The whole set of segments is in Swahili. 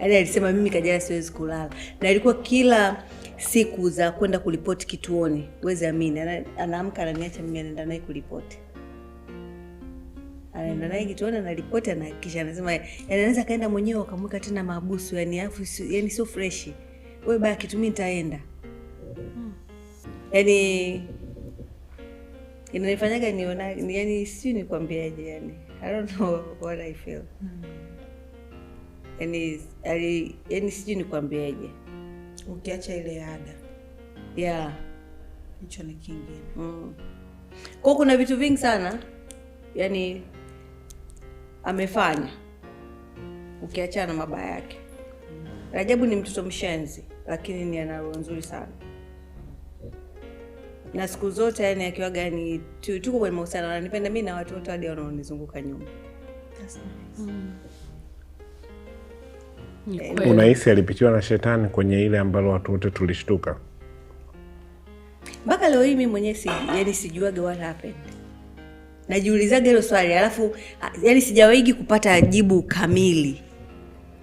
Yaani alisema mimi Kajala siwezi kulala. Na ilikuwa kila siku za kwenda kuripoti kituoni. Uweze amini, anaamka ananiacha mimi anaenda naye kuripoti. Anaenda naye kituoni na ripoti na kisha anasema anaweza kaenda mwenyewe akamweka tena mahabusu, yani afu yani sio fresh. Wewe baki tu mimi nitaenda. Yani inanifanyaga niona yani sio nikwambiaje yani. I don't know what I feel. Yani sijui nikwambiaje. Ukiacha ile ada. Yeah. Hicho ni kingine. Kwa kuna vitu vingi sana yani amefanya. Ukiachana na mabaya yake. Rajabu ni mtoto mshenzi lakini ni ana roho nzuri sana. Na siku zote yani akiwa gani tuko kwenye mahusiano ananipenda mimi na watu wote hadi wanaonizunguka nyuma. Unahisi alipitiwa na shetani kwenye ile ambalo watu wote tulishtuka? Mpaka leo hii mimi mwenyewe yani sijuage what happened. Najiulizaga hilo swali alafu yani sijawahi kupata jibu kamili.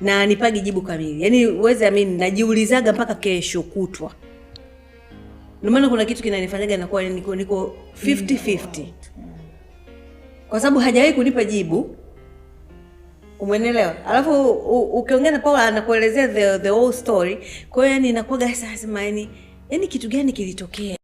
Na nipagi jibu kamili. Yani uweze amini najiulizaga mpaka kesho kutwa. Ndio maana kuna kitu kinanifanyaga nakuwa niko 50-50. Kwa sababu hajawahi kunipa jibu. Umeelewa? Alafu ukiongea na Paula anakuelezea the whole story. Kwa hiyo yani inakuwa sasa yani kitu gani kilitokea?